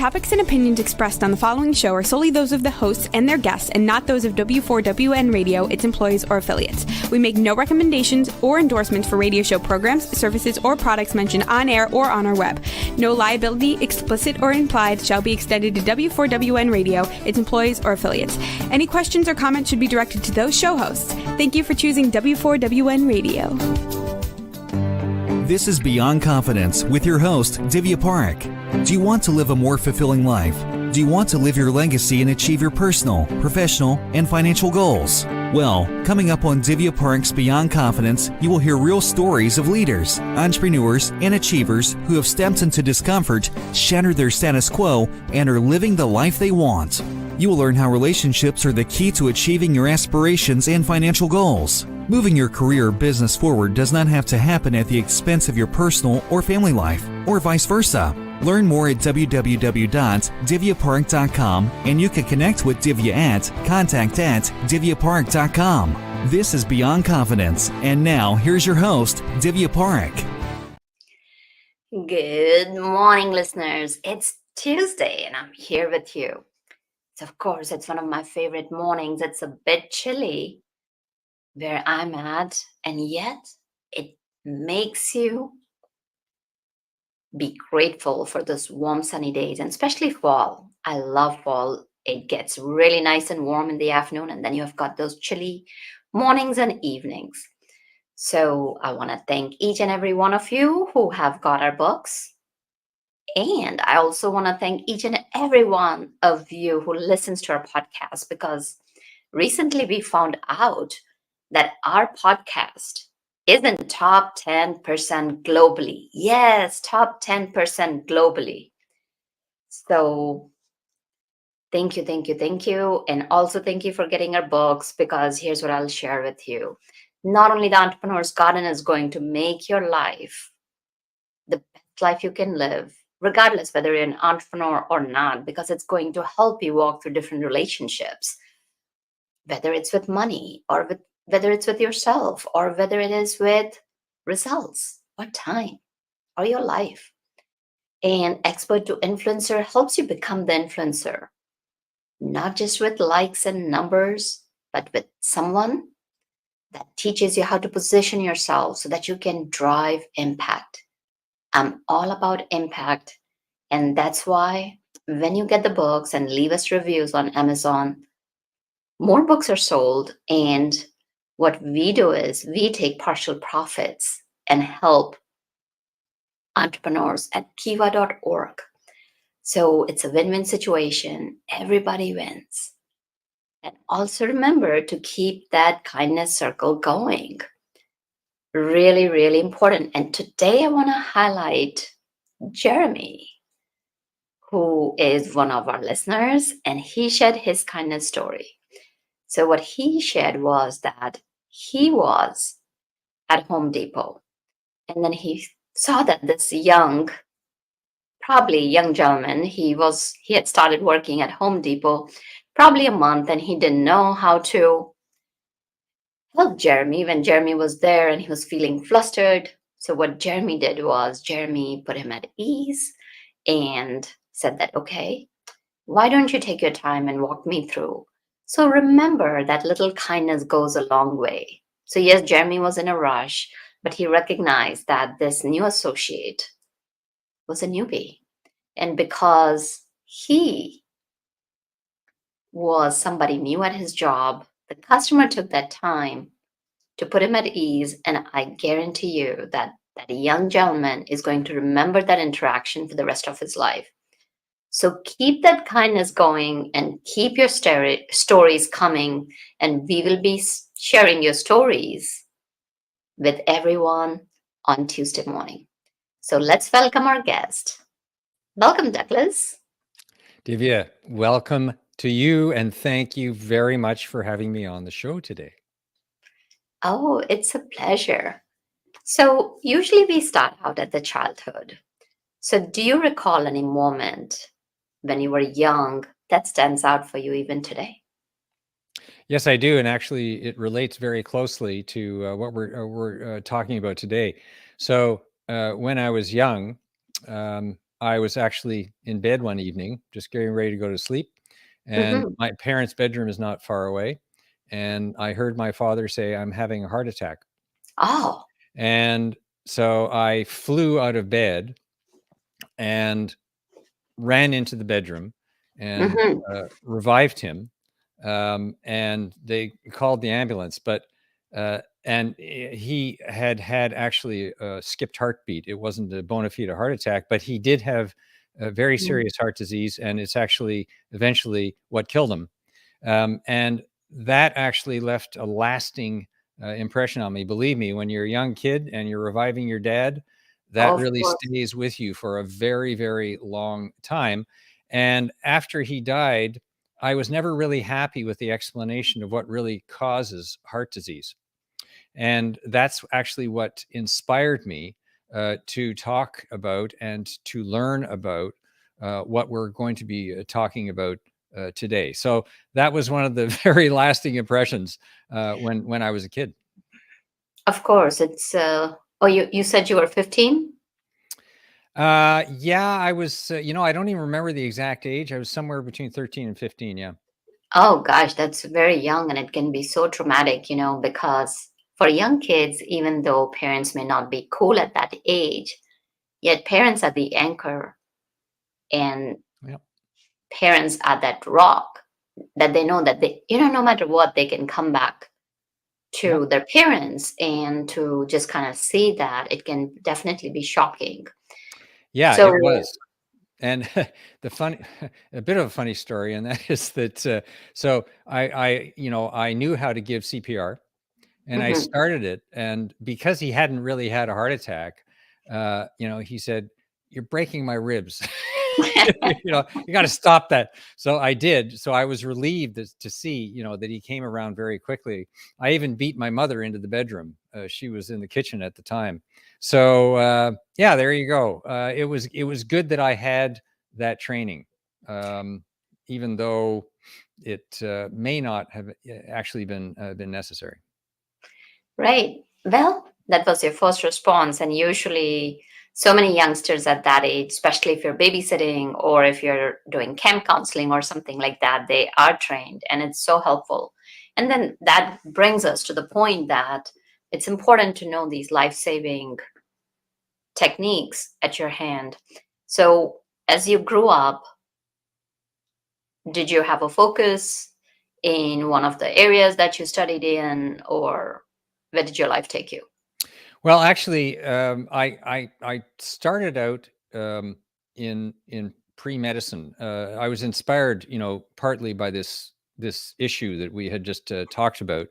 topics and opinions expressed on the following show are solely those of the hosts and their guests and not those of W4WN Radio, its employees, or affiliates. We make no recommendations or endorsements for radio show programs, services, or products mentioned on air or on our web. No liability, explicit or implied, shall be extended to W4WN Radio, its employees, or affiliates. Any questions or comments should be directed to those show hosts. Thank you for choosing W4WN Radio. This is Beyond Confidence with your host, Divya Parekh. Do you want to live a more fulfilling life? Do you want to live your legacy and achieve your personal, professional, and financial goals? Well, coming up on Divya Parekh's Beyond Confidence, you will hear real stories of leaders, entrepreneurs, and achievers who have stepped into discomfort, shattered their status quo, and are living the life they want. You will learn how relationships are the key to achieving your aspirations and financial goals. Moving your career or business forward does not have to happen at the expense of your personal or family life, or vice versa. Learn more at www.divyaparekh.com, and you can connect with Divya at contact@divyaparekh.com. This is Beyond Confidence, and now here's your host, Divya Parekh. Good morning, listeners. It's Tuesday, and I'm here with you. Of course, it's one of my favorite mornings. It's a bit chilly where I'm at, and yet it makes you be grateful for those warm, sunny days, and especially fall. I love fall. It gets really nice and warm in the afternoon, and then you have got those chilly mornings and evenings. So I want to thank each and every one of you who have got our books. And I also want to thank each and every one of you who listens to our podcast, because recently we found out that our podcast is in top 10% globally. Yes, top 10% globally. So thank you. And also thank you for getting our books, because here's what I'll share with you. Not only the Entrepreneur's Garden is going to make your life the best life you can live, regardless whether you're an entrepreneur or not, because it's going to help you walk through different relationships, whether it's with money or whether it's with yourself, or whether it is with results or time or your life. And Expert to Influencer helps you become the influencer, not just with likes and numbers, but with someone that teaches you how to position yourself so that you can drive impact. I'm all about impact, and that's why when you get the books and leave us reviews on Amazon, more books are sold. And what we do is we take partial profits and help entrepreneurs at kiva.org. So it's a win-win situation. Everybody wins. And also remember to keep that kindness circle going. Really, really important. And today I want to highlight Jeremy, who is one of our listeners, and he shared his kindness story. So what he shared was that he was at Home Depot, and then he saw that this probably young gentleman, he had started working at Home Depot probably a month, and he didn't know how to help Jeremy when Jeremy was there and he was feeling flustered. So what Jeremy did was Jeremy put him at ease and said that, okay, why don't you take your time and walk me through? So remember that little kindness goes a long way. So yes, Jeremy was in a rush, but he recognized that this new associate was a newbie. And because he was somebody new at his job, the customer took that time to put him at ease. And I guarantee you that that young gentleman is going to remember that interaction for the rest of his life. So keep that kindness going and keep your stories coming, and we will be sharing your stories with everyone on Tuesday morning. So let's welcome our guest. Welcome, Douglas. Divya, welcome to you, and thank you very much for having me on the show today. Oh, it's a pleasure. So usually we start out at the childhood. So do you recall any moment when you were young that stands out for you even today? Yes, I do. And actually, it relates very closely to what we're talking about today. So when I was young, I was actually in bed one evening, just getting ready to go to sleep. And Hmm. my parents' bedroom is not far away. And I heard my father say, "I'm having a heart attack." Oh. And so I flew out of bed and ran into the bedroom and Hmm. revived him. And they called the ambulance, he had actually a skipped heartbeat. It wasn't a bona fide heart attack, but he did have a very serious heart disease, and it's actually eventually what killed him. And that actually left a lasting impression on me. Believe me, when you're a young kid and you're reviving your dad, that Of really course. stays with you for a very, very long time. And after he died, I was never really happy with the explanation of what really causes heart disease. And that's actually what inspired me to talk about and to learn about what we're going to be talking about today. So that was one of the very lasting impressions when I was a kid. Of course. It's oh, you said you were 15? Yeah, I was, I don't even remember the exact age. I was somewhere between 13 and 15. Yeah. Oh gosh, that's very young, and it can be so traumatic, because for young kids, even though parents may not be cool at that age, yet parents are the anchor, and Yeah. parents are that rock that they know that no matter what, they can come back Yeah. to their parents, and to just kind of see that it can definitely be shocking. Yeah, So, it was. And the funny, a bit of a funny story, and that is that so I knew how to give CPR, and I mhm. started it, and because he hadn't really had a heart attack, he said, "You're breaking my ribs." You got to stop that. So I did. So I was relieved to see, that he came around very quickly. I even beat my mother into the bedroom. She was in the kitchen at the time. So yeah, there you go. It was good that I had that training, um, even though it may not have actually been necessary. Right. Well, that was your first response. And usually, so many youngsters at that age, especially if you're babysitting or if you're doing camp counseling or something like that, they are trained, and it's so helpful. And then that brings us to the point that it's important to know these life saving techniques at your hand. So, as you grew up, did you have a focus in one of the areas that you studied in, or where did your life take you? Well, actually, I started out in pre-medicine. I was inspired, partly by this issue that we had just talked about,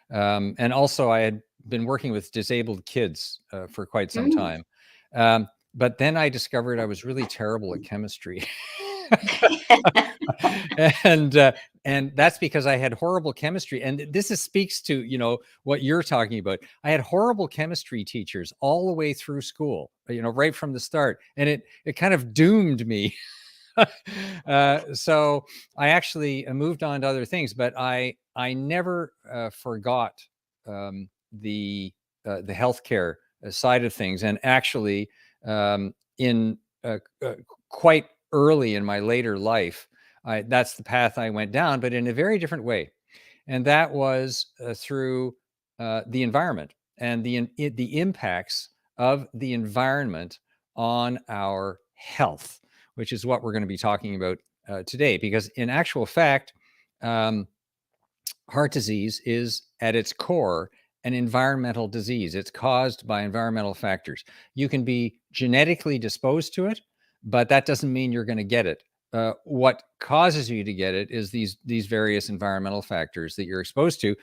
and also I had been working with disabled kids for quite some Mm. time. But then I discovered I was really terrible at chemistry. and and that's because I had horrible chemistry. And speaks to what you're talking about. I had horrible chemistry teachers all the way through school, right from the start, and it kind of doomed me. So I actually moved on to other things, but I never forgot the healthcare side of things, and actually in quite early in my later life, that's the path I went down, but in a very different way, and that was through the environment and the impacts of the environment on our health, which is what we're going to be talking about today. Because in actual fact, um, heart disease is at its core an environmental disease. It's caused by environmental factors. You can be genetically disposed to it, but that doesn't mean you're going to get it. What causes you to get it is these various environmental factors that you're exposed to,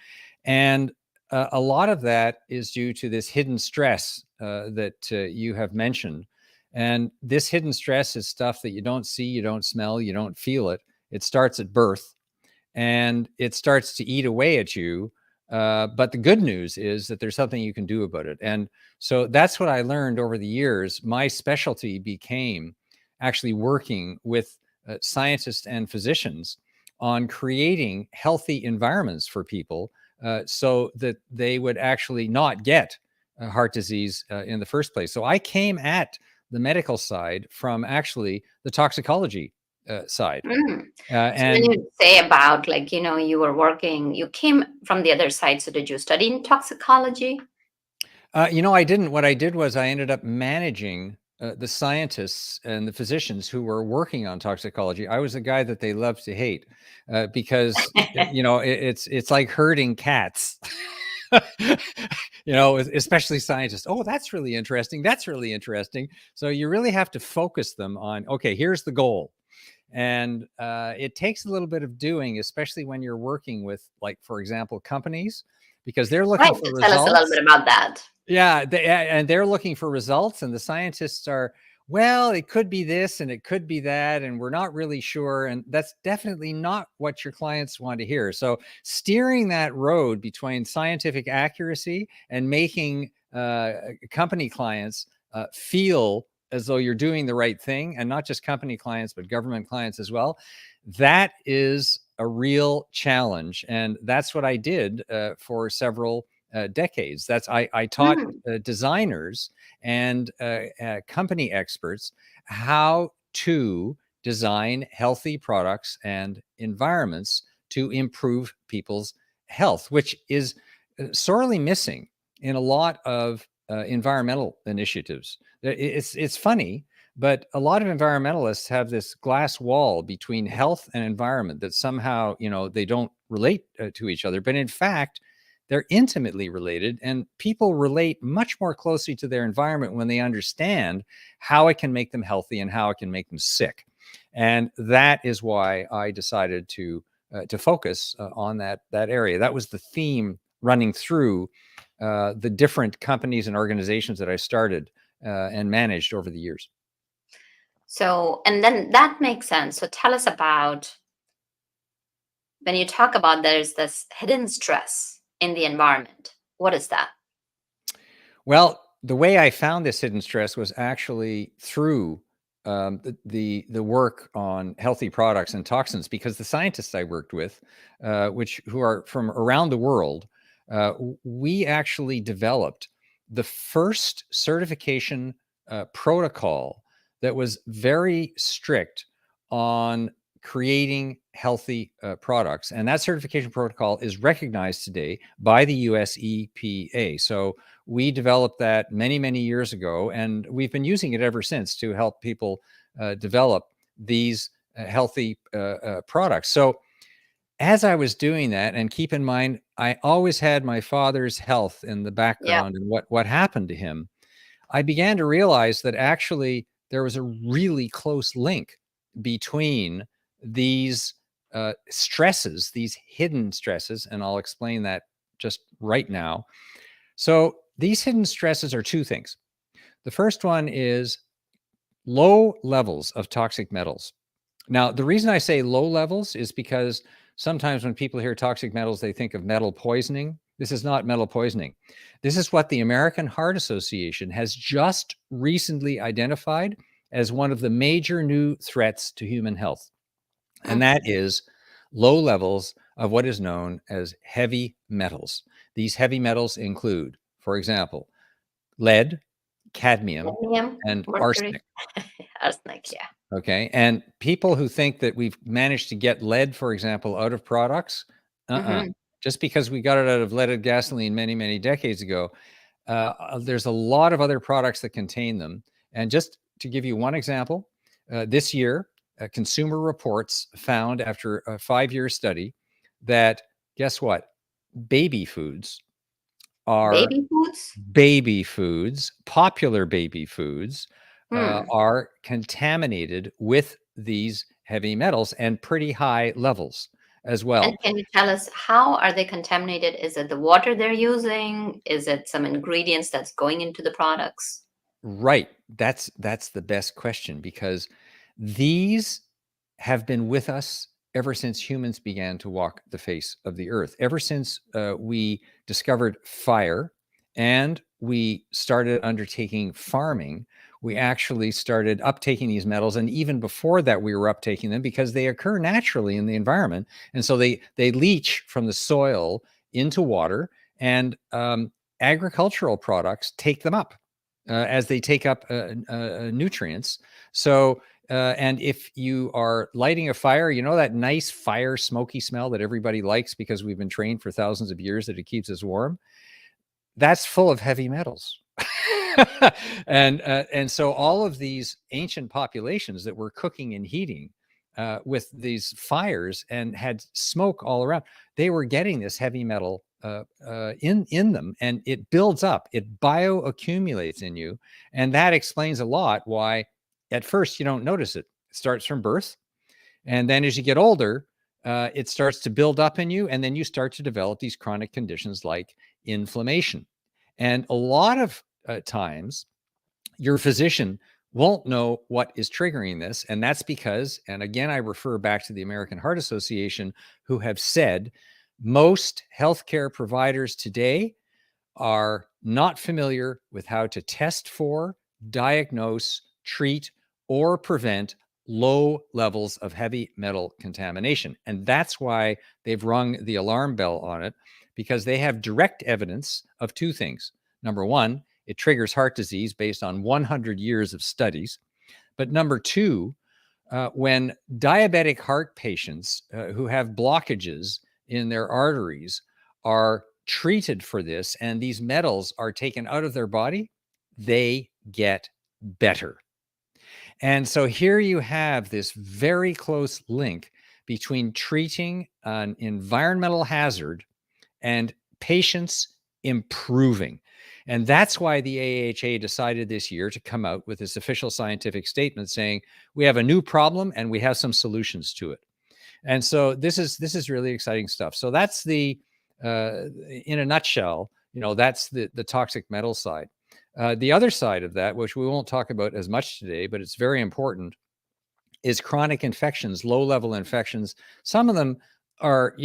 and a lot of that is due to this hidden stress that you have mentioned. And this hidden stress is stuff that you don't see, you don't smell, you don't feel it. It starts at birth, and it starts to eat away at you. But the good news is that there's something you can do about it. And so that's what I learned over the years. My specialty became actually working with scientists and physicians on creating healthy environments for people so that they would actually not get heart disease in the first place. So I came at the medical side from actually the toxicology side. Mm. So when And you say about like, you were working, you came from the other side. So did you study in toxicology? I didn't. What I did was I ended up managing the scientists and the physicians who were working on toxicology. I was the guy that they love to hate because it's like herding cats. Especially scientists. Oh, that's really interesting. That's really interesting. So you really have to focus them on, okay, here's the goal. And it takes a little bit of doing, especially when you're working with, like, for example, companies, because they're Right. looking for So tell us a little results. bit about that. Yeah, and they're looking for results, and the scientists are, well, it could be this and it could be that, and we're not really sure. And that's definitely not what your clients want to hear. So steering that road between scientific accuracy and making company clients feel as though you're doing the right thing, and not just company clients, but government clients as well, that is a real challenge. And that's what I did for several decades. I taught Mm. designers and company experts how to design healthy products and environments to improve people's health, which is sorely missing in a lot of environmental initiatives. It's funny, but a lot of environmentalists have this glass wall between health and environment that somehow, they don't relate to each other. But in fact, they're intimately related, and people relate much more closely to their environment when they understand how it can make them healthy and how it can make them sick. And that is why I decided to focus on that area. That was the theme running through the different companies and organizations that I started and managed over the years. So, and then that makes sense. So tell us about when you talk about there's this hidden stress in the environment. What is that? Well, the way I found this hidden stress was actually through the work on healthy products and toxins, because the scientists I worked with, who are from around the world, we actually developed the first certification protocol that was very strict on creating healthy products. And that certification protocol is recognized today by the US EPA. So we developed that many, many years ago, and we've been using it ever since to help people develop these healthy products. So as I was doing that, and keep in mind, I always had my father's health in the Yeah. background and what happened to him, I began to realize that actually there was a really close link between these stresses, these hidden stresses, and I'll explain that just right now. So these hidden stresses are two things. The first one is low levels of toxic metals. Now, the reason I say low levels is because sometimes when people hear toxic metals, they think of metal poisoning. This is not metal poisoning. This is what the American Heart Association has just recently identified as one of the major new threats to human health. And that is low levels of what is known as heavy metals. These heavy metals include, for example, lead, cadmium, Cadmium, and mercury, arsenic. arsenic. Yeah. Okay. And people who think that we've managed to get lead, for example, out of products, Hmm. just because we got it out of leaded gasoline many, many decades ago, there's a lot of other products that contain them. And just to give you one example, this year, Consumer Reports found after a 5-year study that, guess what? Baby foods are Baby foods. popular baby foods Hmm. are contaminated with these heavy metals, and pretty high levels as And well. can you tell us how are they contaminated? Is it the water they're using? Is it some ingredients that's going into the products? Right. That's the best question, because these have been with us ever since humans began to walk the face of the earth. Ever since we discovered fire and we started undertaking farming, we actually started uptaking these metals. And even before that, we were uptaking them because they occur naturally in the environment. And so they leach from the soil into water, and agricultural products take them up. as they take up nutrients. So, and if you are lighting a fire, you know that nice fire smoky smell that everybody likes because we've been trained for thousands of years that it keeps us warm? That's full of heavy metals. And so all of these ancient populations that were cooking and heating with these fires and had smoke all around, they were getting this heavy metal in them, and it builds up, it bioaccumulates in you. And that explains a lot why at first you don't notice it. It starts from birth. And then as you get older, it starts to build up in you. And then you start to develop these chronic conditions like inflammation. And a lot of times, your physician won't know what is triggering this. And that's because, and again, I refer back to the American Heart Association, who have said most healthcare providers today are not familiar with how to test for, diagnose, treat, or prevent low levels of heavy metal contamination. And that's why they've rung the alarm bell on it, because they have direct evidence of two things. Number one, it triggers heart disease based on 100 years of studies. But number two, when diabetic heart patients who have blockages in their arteries are treated for this and these metals are taken out of their body, they get better. And so here you have this very close link between treating an environmental hazard and patients improving. And that's why the AHA decided this year to come out with this official scientific statement saying, we have a new problem and we have some solutions to it. And so this is really exciting stuff. So that's in a nutshell, that's the toxic metal side. The other side of that, which we won't talk about as much today, but it's very important, is chronic infections, low-level infections. Some of them are,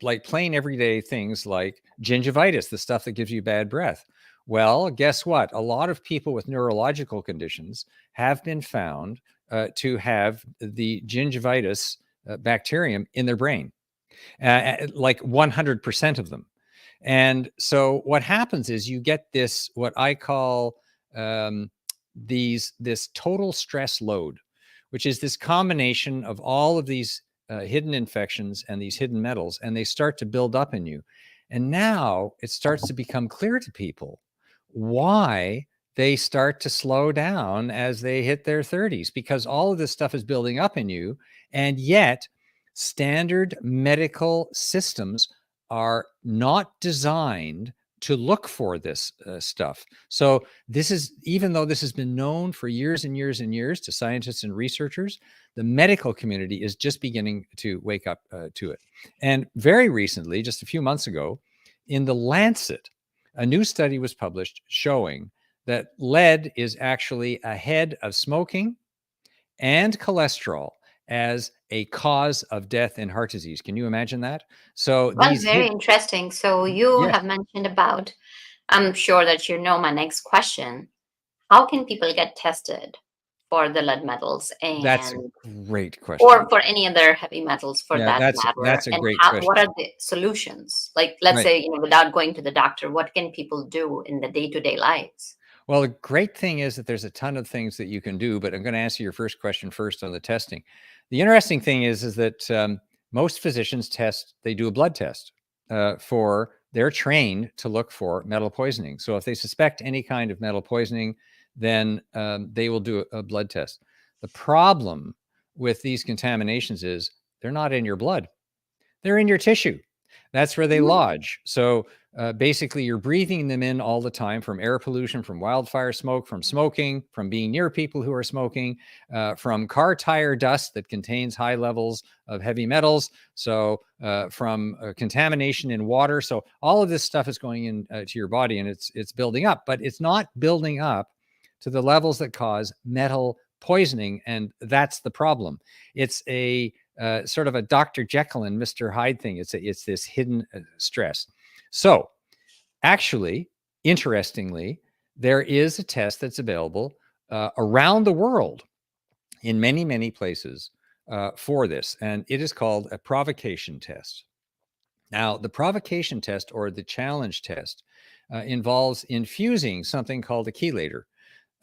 like plain everyday things like gingivitis, the stuff that gives you bad breath. Well, guess what? A lot of people with neurological conditions have been found to have the gingivitis bacterium in their brain, like 100% of them. And so what happens is you get this, what I call this total stress load, which is this combination of all of these hidden infections and these hidden metals, and they start to build up in you. And now it starts to become clear to people why they start to slow down as they hit their 30s, because all of this stuff is building up in you. And yet standard medical systems are not designed to look for this stuff. So this is, even though this has been known for years and years and years to scientists and researchers, the medical community is just beginning to wake up to it. And very recently, just a few months ago, in The Lancet, a new study was published showing that lead is actually ahead of smoking and cholesterol as a cause of death in heart disease. Can you imagine that? So Well, very interesting. So you Yeah. have mentioned about, I'm sure that you know my next question. How can people get tested for the lead metals That's a and great question. or for any other heavy metals for Yeah, that that's matter? a And great what question. are the solutions? Like, let's Right. say, without going to the doctor, what can people do in the day-to-day lives? Well, the great thing is that there's a ton of things that you can do, but I'm going to answer your first question first on the testing. The interesting thing is that most physicians they do a blood test they're trained to look for metal poisoning. So if they suspect any kind of metal poisoning, then they will do a blood test. The problem with these contaminations is they're not in your blood. They're in your tissue. That's where they lodge. So basically, you're breathing them in all the time from air pollution, from wildfire smoke, from smoking, from being near people who are smoking, from car tire dust that contains high levels of heavy metals. So from contamination in water. So all of this stuff is going in to your body, and it's building up, but it's not building up to the levels that cause metal poisoning, and that's the problem. It's a sort of a Dr. Jekyll and Mr. Hyde thing. It's this hidden stress. So actually, interestingly, there is a test that's available around the world in many, many places for this, and it is called a provocation test. Now, the provocation test or the challenge test involves infusing something called a chelator.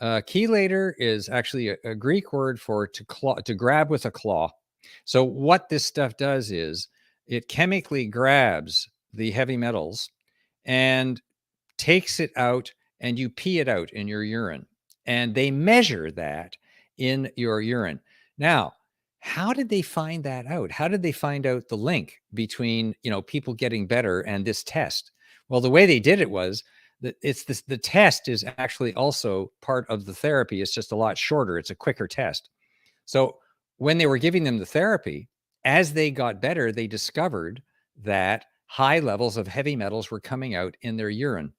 chelator is actually a Greek word for to grab with a claw. So what this stuff does is it chemically grabs the heavy metals and takes it out, and you pee it out in your urine. And they measure that in your urine. Now, how did they find that out? How did they find out the link between, people getting better and this test? Well, the way they did it was that the test is actually also part of the therapy. It's just a lot shorter. It's a quicker test. So when they were giving them the therapy, as they got better, they discovered that high levels of heavy metals were coming out in their urine.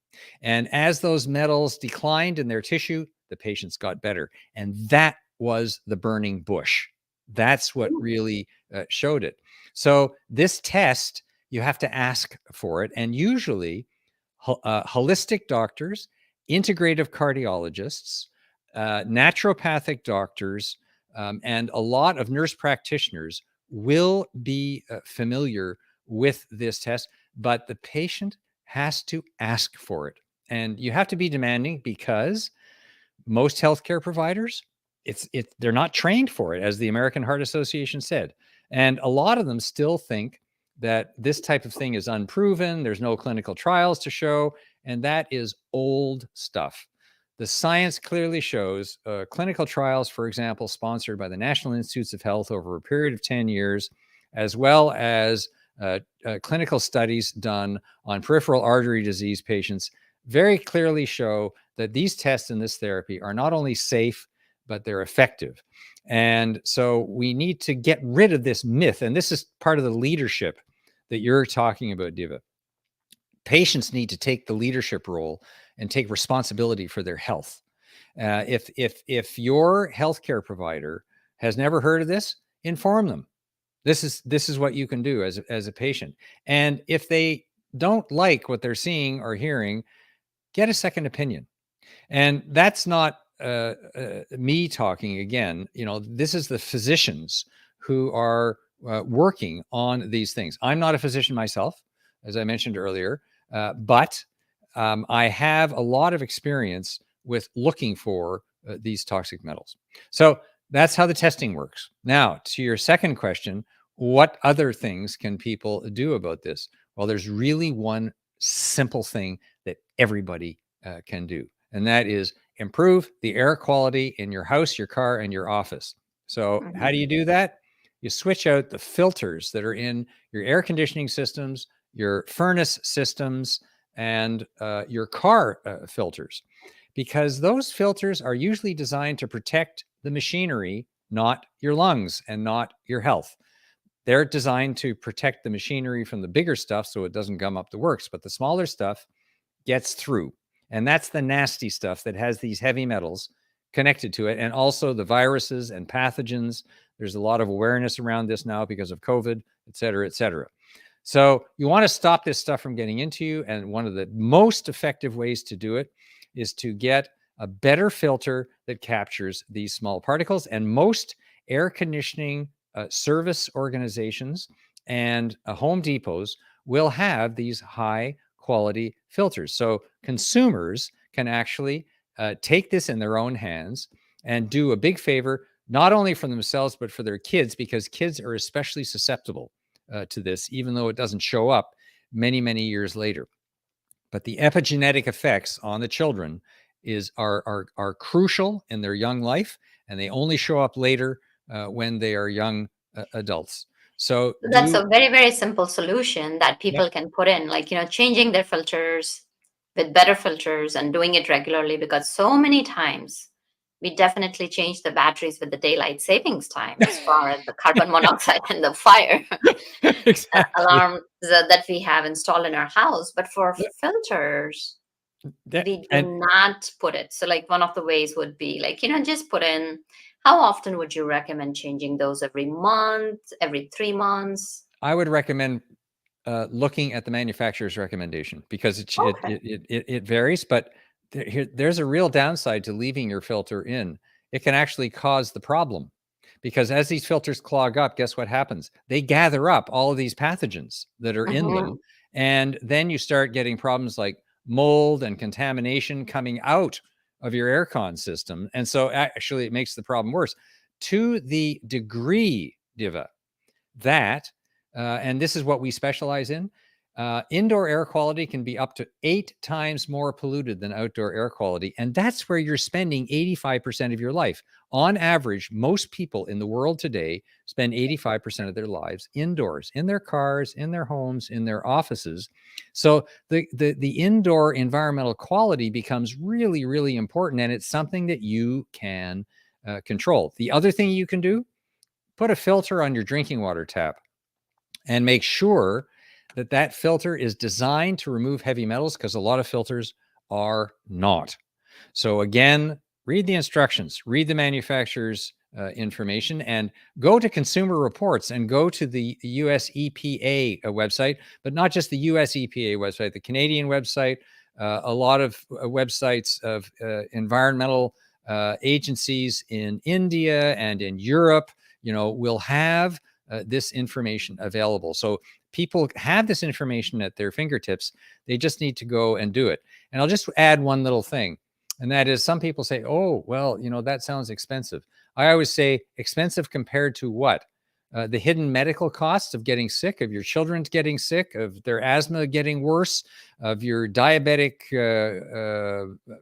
And as those metals declined in their tissue, the patients got better. And that was the burning bush. That's what really showed it. So this test, you have to ask for it. And usually holistic doctors, integrative cardiologists, naturopathic doctors, and a lot of nurse practitioners will be familiar with this test, but the patient has to ask for it. And you have to be demanding, because most healthcare providers, they're not trained for it, as the American Heart Association said. And a lot of them still think that this type of thing is unproven. There's no clinical trials to show, and that is old stuff. The science clearly shows clinical trials, for example, sponsored by the National Institutes of Health over a period of 10 years, as well as clinical studies done on peripheral artery disease patients, very clearly show that these tests and this therapy are not only safe, but they're effective. And so we need to get rid of this myth. And this is part of the leadership that you're talking about, Divya. Patients need to take the leadership role and take responsibility for their health. If your healthcare provider has never heard of this, inform them. This is what you can do as a patient. And if they don't like what they're seeing or hearing, get a second opinion. And that's not me talking again. This is the physicians who are working on these things. I'm not a physician myself, as I mentioned earlier, but I have a lot of experience with looking for these toxic metals. So that's how the testing works. Now, to your second question, what other things can people do about this? Well, there's really one simple thing that everybody can do, and that is improve the air quality in your house, your car, and your office. So how do you do that? You switch out the filters that are in your air conditioning systems, your furnace systems, and your car filters, because those filters are usually designed to protect the machinery, not your lungs and not your health. They're designed to protect the machinery from the bigger stuff so it doesn't gum up the works, but the smaller stuff gets through. And that's the nasty stuff that has these heavy metals connected to it, and also the viruses and pathogens. There's a lot of awareness around this now because of COVID, et cetera, et cetera. So you want to stop this stuff from getting into you. And one of the most effective ways to do it is to get a better filter that captures these small particles. And most air conditioning service organizations and Home Depots will have these high quality filters. So consumers can actually take this in their own hands and do a big favor, not only for themselves, but for their kids, because kids are especially susceptible to this, even though it doesn't show up many, many years later. But the epigenetic effects on the children are crucial in their young life, and they only show up later when they are young adults. So that's a very, very simple solution that people can put in, like, changing their filters with better filters and doing it regularly, because so many times we definitely change the batteries with the daylight savings time as far as the carbon monoxide and the fire alarms that we have installed in our house. But for filters, we do not put it. So like one of the ways would be like, just put in, how often would you recommend changing those? Every month, every 3 months? I would recommend looking at the manufacturer's recommendation, because it varies, but there's a real downside to leaving your filter in. It can actually cause the problem, because as these filters clog up, guess what happens? They gather up all of these pathogens that are in them. And then you start getting problems like mold and contamination coming out of your aircon system. And so actually it makes the problem worse to the degree, Divya, that, and this is what we specialize in, indoor air quality can be up to 8 times more polluted than outdoor air quality. And that's where you're spending 85% of your life. On average, most people in the world today spend 85% of their lives indoors, in their cars, in their homes, in their offices. So the indoor environmental quality becomes really, really important. And it's something that you can control. The other thing you can do, put a filter on your drinking water tap and make sure that that filter is designed to remove heavy metals, because a lot of filters are not. So again, read the instructions, read the manufacturer's information, and go to Consumer Reports and go to the US EPA website, but not just the US EPA website, the Canadian website, a lot of websites of environmental agencies in India and in Europe, will have this information available. So people have this information at their fingertips. They just need to go and do it. And I'll just add one little thing. And that is, some people say, oh, well, that sounds expensive. I always say, expensive compared to what? The hidden medical costs of getting sick, of your children getting sick, of their asthma getting worse, of your diabetic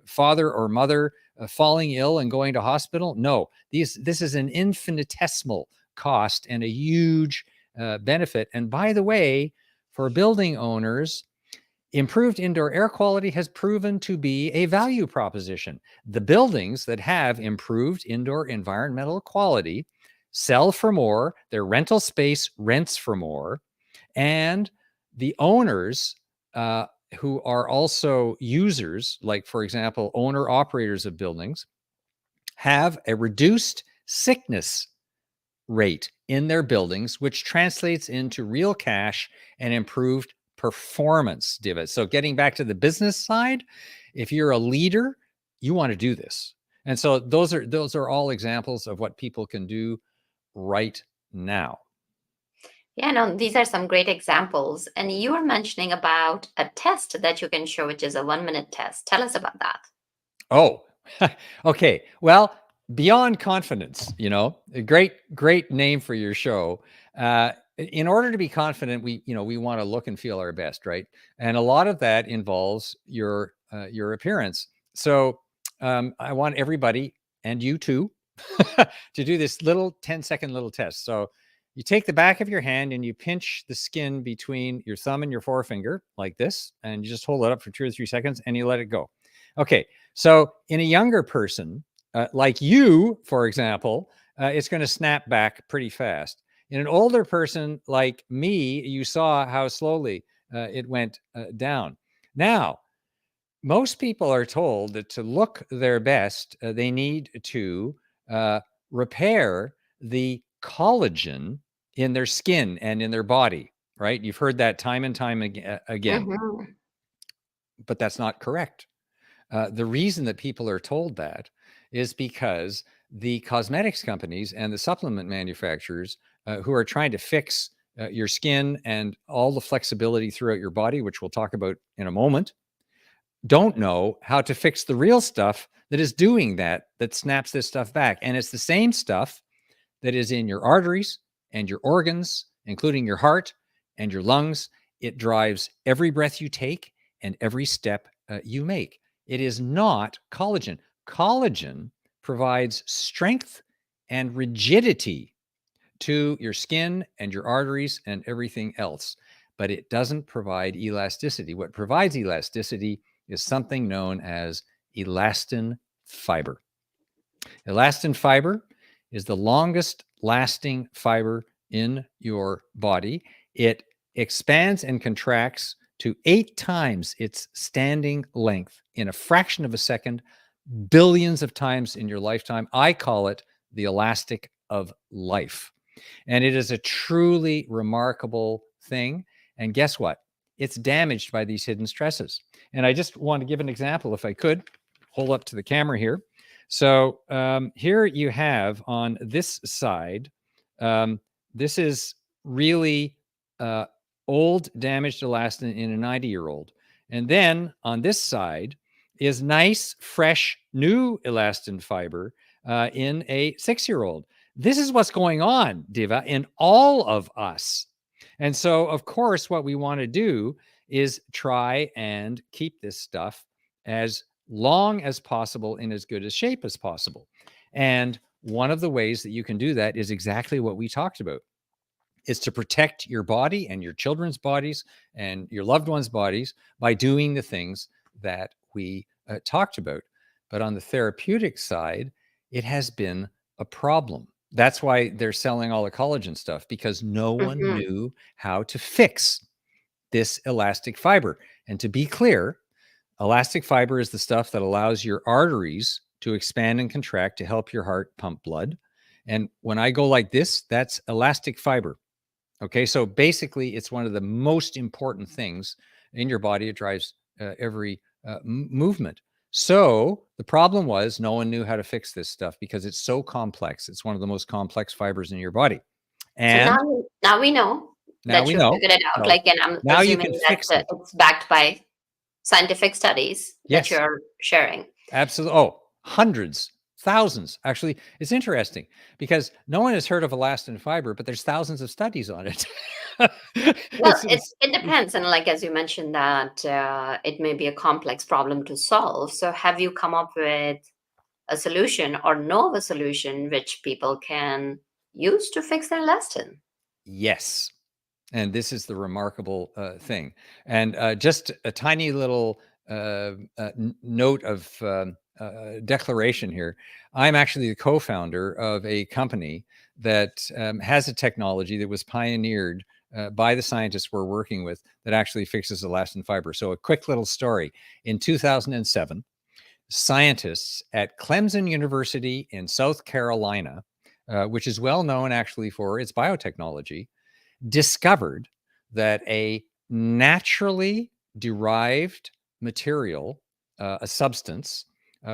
father or mother falling ill and going to hospital. No, this is an infinitesimal cost and a huge benefit. And by the way, for building owners, improved indoor air quality has proven to be a value proposition. The buildings that have improved indoor environmental quality sell for more, their rental space rents for more, and the owners who are also users, like, for example, owner-operators of buildings, have a reduced sickness rate in their buildings, which translates into real cash and improved performance, Divya. So getting back to the business side, if you're a leader, you want to do this. And so those are all examples of what people can do right now. Yeah, no, these are some great examples. And you were mentioning about a test that you can show, which is a 1-minute test. Tell us about that. Oh, okay. Well, Beyond Confidence, a great name for your show. In order to be confident, we want to look and feel our best, right? And a lot of that involves your appearance. So I want everybody, and you too, to do this little 10-second little test. So you take the back of your hand and you pinch the skin between your thumb and your forefinger like this, and you just hold it up for 2 or 3 seconds and you let it go. Okay. So in a younger person, like you, for example, it's going to snap back pretty fast. In an older person like me, you saw how slowly it went down. Now, most people are told that to look their best, they need to repair the collagen in their skin and in their body, right? You've heard that time and time again. Mm-hmm. But that's not correct. The reason that people are told that is because the cosmetics companies and the supplement manufacturers who are trying to fix your skin and all the flexibility throughout your body, which we'll talk about in a moment, don't know how to fix the real stuff that is doing that snaps this stuff back. And it's the same stuff that is in your arteries and your organs, including your heart and your lungs. It drives every breath you take and every step you make. It is not collagen. Collagen provides strength and rigidity to your skin and your arteries and everything else, but it doesn't provide elasticity. What provides elasticity is something known as elastin fiber. Elastin fiber is the longest lasting fiber in your body. It expands and contracts to 8 times its standing length in a fraction of a second, billions of times in your lifetime. I call it the elastic of life. And it is a truly remarkable thing. And guess what? It's damaged by these hidden stresses. And I just want to give an example, if I could, hold up to the camera here. So here you have on this side, this is really old damaged elastin in a 90-year-old. And then on this side is nice, fresh, new elastin fiber in a 6-year-old. This is what's going on, Diva, in all of us. And so, of course, what we want to do is try and keep this stuff as long as possible in as good a shape as possible. And one of the ways that you can do that is exactly what we talked about, is to protect your body and your children's bodies and your loved ones' bodies by doing the things that we talked about. But on the therapeutic side, it has been a problem. That's why they're selling all the collagen stuff, because no one knew how to fix this elastic fiber. And to be clear, elastic fiber is the stuff that allows your arteries to expand and contract to help your heart pump blood. And when I go like this, that's elastic fiber. Okay, so basically, it's one of the most important things in your body. It drives every movement. So the problem was no one knew how to fix this stuff because it's so complex. It's one of the most complex fibers in your body. And so now we know now that we you know. figured it out. So Like, and I'm now you assuming can that fix it. it's backed by scientific studies Yes. that you're sharing. Absolutely. Oh, hundreds, thousands. Actually, it's interesting because no one has heard of elastin fiber, but there's thousands of studies on it. Well, it depends. And like, as you mentioned, that it may be a complex problem to solve. So have you come up with a solution or know of a solution which people can use to fix their elastin? Yes. And this is the remarkable thing. And just a tiny little note of declaration here. I'm actually the co-founder of a company that has a technology that was pioneered by the scientists we're working with that actually fixes elastin fiber. So a quick little story. In 2007, scientists at Clemson University in South Carolina, which is well known actually for its biotechnology, discovered that a naturally derived material, a substance,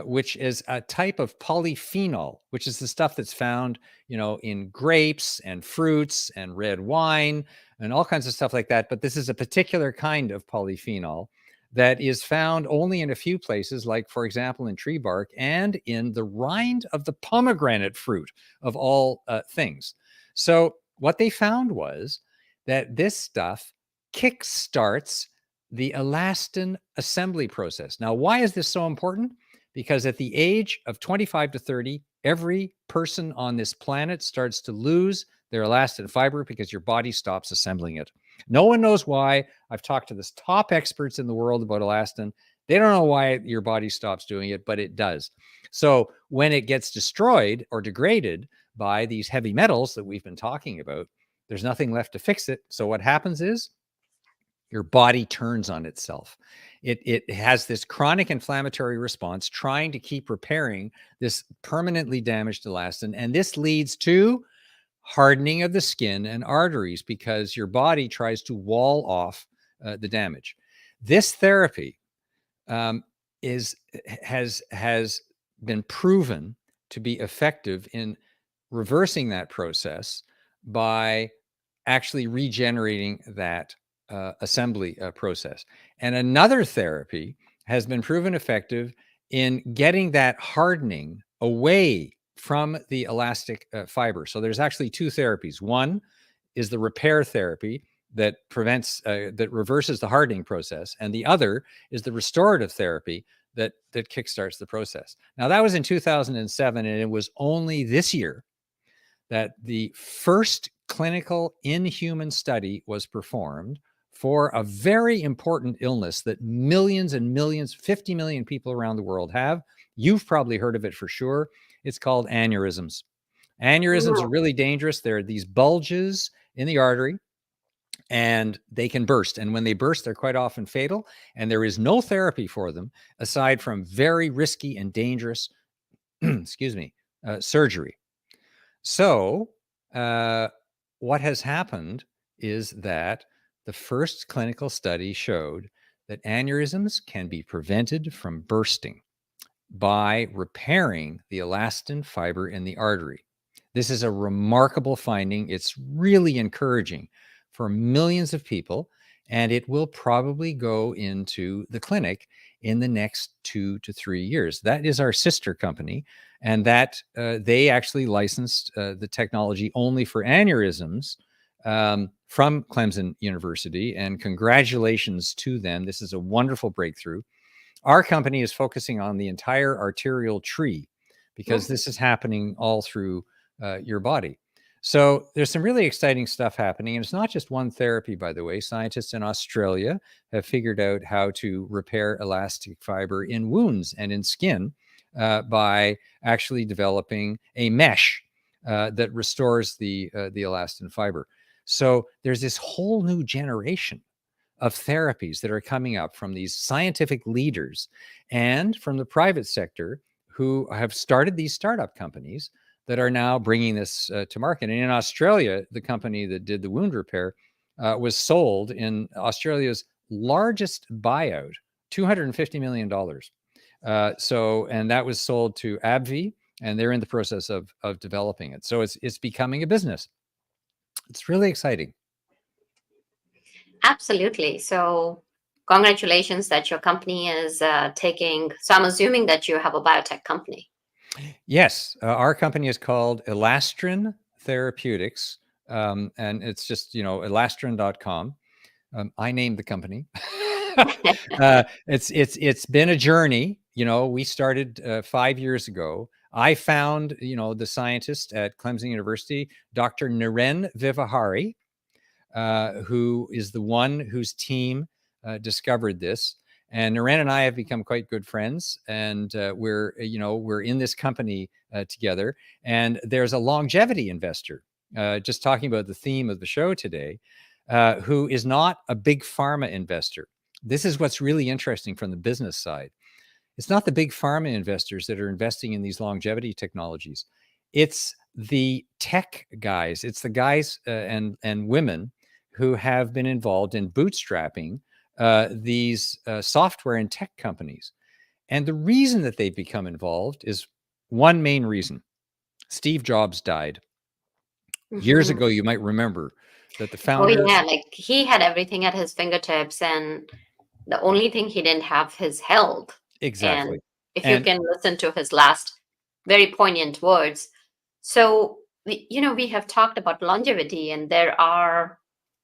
which is a type of polyphenol, which is the stuff that's found, in grapes and fruits and red wine and all kinds of stuff like that. But this is a particular kind of polyphenol that is found only in a few places, like, for example, in tree bark and in the rind of the pomegranate fruit, of all things. So what they found was that this stuff kickstarts the elastin assembly process. Now, why is this so important? Because at the age of 25 to 30, every person on this planet starts to lose their elastin fiber because your body stops assembling it. No one knows why. I've talked to the top experts in the world about elastin. They don't know why your body stops doing it, but it does. So when it gets destroyed or degraded by these heavy metals that we've been talking about, there's nothing left to fix it. So what happens is your body turns on itself. It has this chronic inflammatory response trying to keep repairing this permanently damaged elastin. And this leads to hardening of the skin and arteries because your body tries to wall off the damage. This therapy has been proven to be effective in reversing that process by actually regenerating that assembly process. And another therapy has been proven effective in getting that hardening away from the elastic fiber. So there's actually two therapies. One is the repair therapy that that reverses the hardening process. And the other is the restorative therapy that kickstarts the process. Now, that was in 2007, and it was only this year that the first clinical in-human study was performed for a very important illness that millions and millions, 50 million people around the world have. You've probably heard of it for sure. It's called aneurysms. Aneurysms are really dangerous. There are these bulges in the artery, and they can burst. And when they burst, they're quite often fatal. And there is no therapy for them aside from very risky and dangerous, surgery. So what has happened is that the first clinical study showed that aneurysms can be prevented from bursting by repairing the elastin fiber in the artery. This is a remarkable finding. It's really encouraging for millions of people, and it will probably go into the clinic in the next 2 to 3 years. That is our sister company, and that they actually licensed the technology only for aneurysms from Clemson University, and congratulations to them. This is a wonderful breakthrough. Our company is focusing on the entire arterial tree because this is happening all through your body. So there's some really exciting stuff happening. And it's not just one therapy, by the way. Scientists in Australia have figured out how to repair elastic fiber in wounds and in skin by actually developing a mesh that restores the elastin fiber. So there's this whole new generation of therapies that are coming up from these scientific leaders and from the private sector who have started these startup companies that are now bringing this to market. And in Australia, the company that did the wound repair was sold in Australia's largest buyout, $250 million. And that was sold to AbbVie, and they're in the process of developing it. So it's becoming a business. It's really exciting. Absolutely. So congratulations that your company is taking. So I'm assuming that you have a biotech company. Yes, our company is called Elastrin Therapeutics, and it's just, elastrin.com. I named the company. It's been a journey. We started 5 years ago. I found, the scientist at Clemson University, Dr. Naren Vivahari, who is the one whose team discovered this. And Naren and I have become quite good friends, and we're in this company together. And there's a longevity investor, just talking about the theme of the show today, who is not a big pharma investor. This is what's really interesting from the business side. It's not the big pharma investors that are investing in these longevity technologies. It's the tech guys. It's the guys and women who have been involved in bootstrapping these software and tech companies. And the reason that they've become involved is one main reason. Steve Jobs died. Years ago. You might remember that the founder... Oh, yeah. Like, he had everything at his fingertips, and the only thing he didn't have his health. Exactly. And if you can listen to his last very poignant words. So, we have talked about longevity, and there are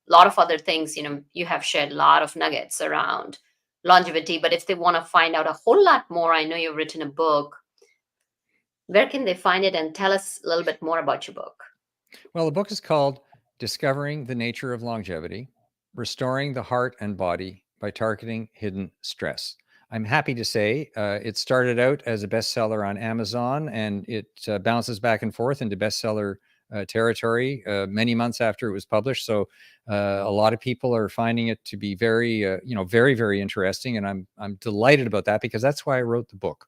a lot of other things. You have shared a lot of nuggets around longevity, but if they want to find out a whole lot more, I know you've written a book. Where can they find it? And tell us a little bit more about your book. Well, the book is called Discovering the Nature of Longevity, Restoring the Heart and Body by Targeting Hidden Stress. I'm happy to say it started out as a bestseller on Amazon, and it bounces back and forth into bestseller territory many months after it was published. So a lot of people are finding it to be very, very, very interesting. And I'm delighted about that, because that's why I wrote the book.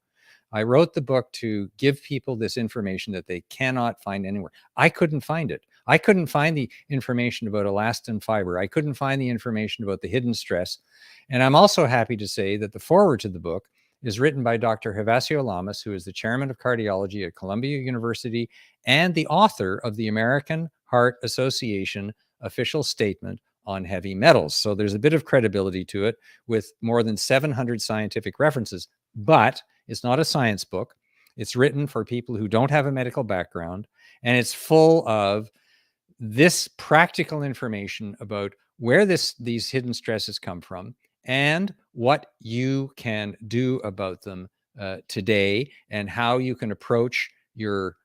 I wrote the book to give people this information that they cannot find anywhere. I couldn't find it. I couldn't find the information about elastin fiber. I couldn't find the information about the hidden stress. And I'm also happy to say that the foreword to the book is written by Dr. Gervasio Lamas, who is the chairman of cardiology at Columbia University and the author of the American Heart Association official statement on heavy metals. So there's a bit of credibility to it, with more than 700 scientific references, but it's not a science book. It's written for people who don't have a medical background, and it's full of this practical information about where these hidden stresses come from and what you can do about them today, and how you can approach your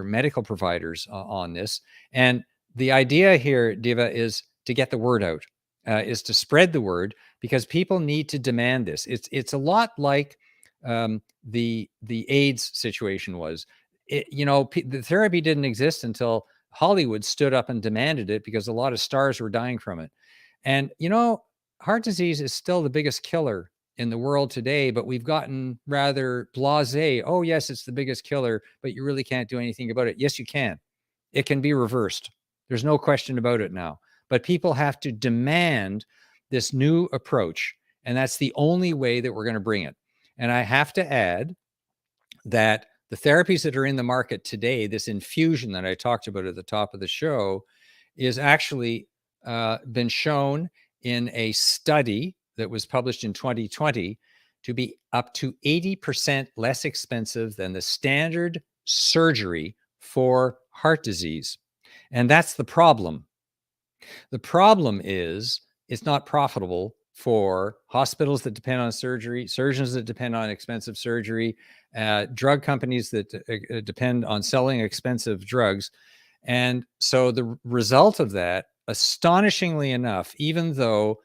medical providers on this. And the idea here, Divya, is to get the word out, is to spread the word, because people need to demand this. It's a lot like the AIDS situation was. The therapy didn't exist until Hollywood stood up and demanded it, because a lot of stars were dying from it. And, heart disease is still the biggest killer in the world today, but we've gotten rather blasé. Oh, yes, it's the biggest killer, but you really can't do anything about it. Yes, you can. It can be reversed. There's no question about it now. But people have to demand this new approach, and that's the only way that we're going to bring it. And I have to add that the therapies that are in the market today, this infusion that I talked about at the top of the show, is actually been shown in a study that was published in 2020 to be up to 80% less expensive than the standard surgery for heart disease. And that's the problem. The problem is it's not profitable for hospitals that depend on surgery, surgeons that depend on expensive surgery, drug companies that depend on selling expensive drugs. And so the result of that, astonishingly enough, even though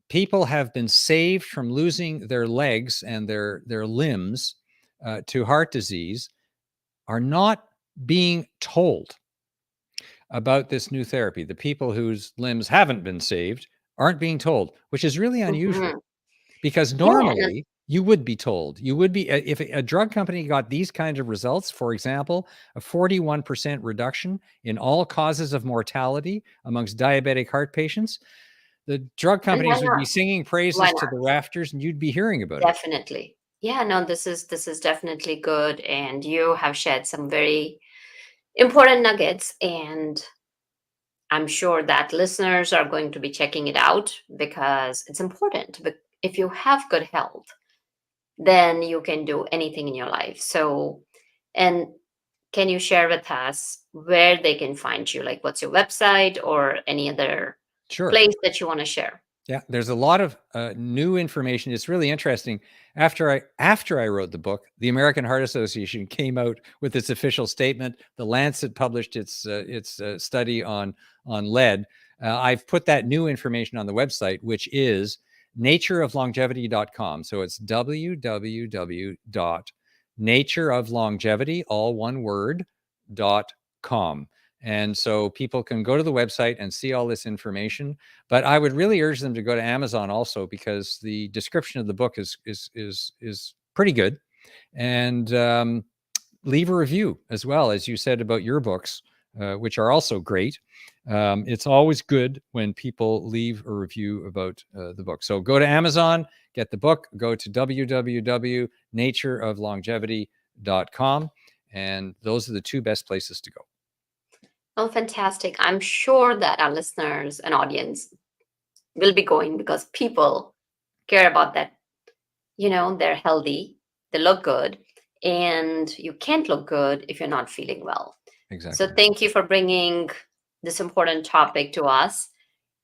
people have been saved from losing their legs and their limbs to heart disease, are not being told about this new therapy. The people whose limbs haven't been saved aren't being told, which is really unusual because normally you would be told. You would be, if a drug company got these kinds of results, for example, a 41% reduction in all causes of mortality amongst diabetic heart patients, the drug companies would be singing praises to the rafters and you'd be hearing about it. Definitely. Yeah, no, this is definitely good. And you have shared some very important nuggets, and I'm sure that listeners are going to be checking it out because it's important. But if you have good health, then you can do anything in your life. So, and can you share with us where they can find you? Like, what's your website or any other place that you want to share? Yeah, there's a lot of new information. It's really interesting. After I wrote the book, the American Heart Association came out with its official statement. The Lancet published its study on lead. I've put that new information on the website, which is natureoflongevity.com. So it's www.natureoflongevity, all one word, .com. And so people can go to the website and see all this information. But I would really urge them to go to Amazon also, because the description of the book is pretty good. And leave a review as well, as you said about your books, which are also great. It's always good when people leave a review about the book. So go to Amazon, get the book, go to www.natureoflongevity.com. And those are the two best places to go. Oh, fantastic. I'm sure that our listeners and audience will be going because people care about that. You know, they're healthy, they look good, and you can't look good if you're not feeling well. Exactly. So thank you for bringing this important topic to us.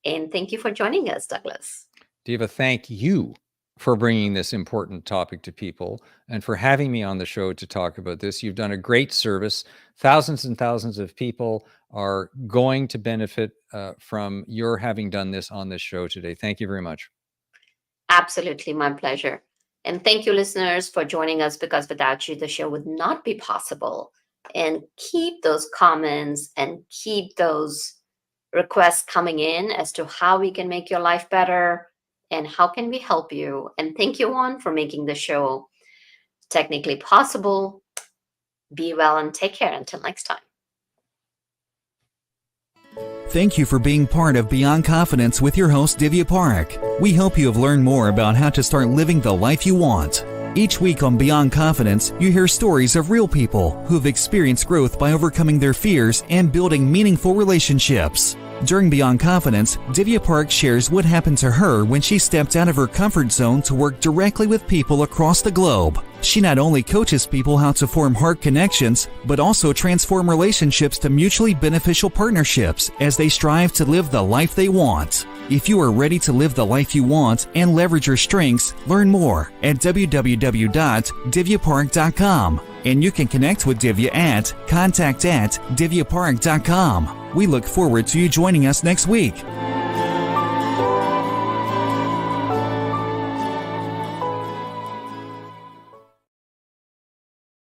And thank you for joining us, Douglas. Diva, thank you for bringing this important topic to people and for having me on the show to talk about this. You've done a great service. Thousands and thousands of people are going to benefit from your having done this on this show today. Thank you very much. Absolutely, my pleasure. And thank you, listeners, for joining us, because without you, the show would not be possible. And keep those comments and keep those requests coming in as to how we can make your life better and how can we help you. And thank you, Juan, for making the show technically possible. Be well and take care until next time. Thank you for being part of Beyond Confidence with your host, Divya Parekh. We hope you have learned more about how to start living the life you want. Each week on Beyond Confidence, you hear stories of real people who have experienced growth by overcoming their fears and building meaningful relationships. During Beyond Confidence, Divya Parekh shares what happened to her when she stepped out of her comfort zone to work directly with people across the globe. She not only coaches people how to form heart connections, but also transform relationships to mutually beneficial partnerships as they strive to live the life they want. If you are ready to live the life you want and leverage your strengths, learn more at www.divyaparekh.com. And you can connect with Divya at contact@divyaparekh.com. We look forward to you joining us next week.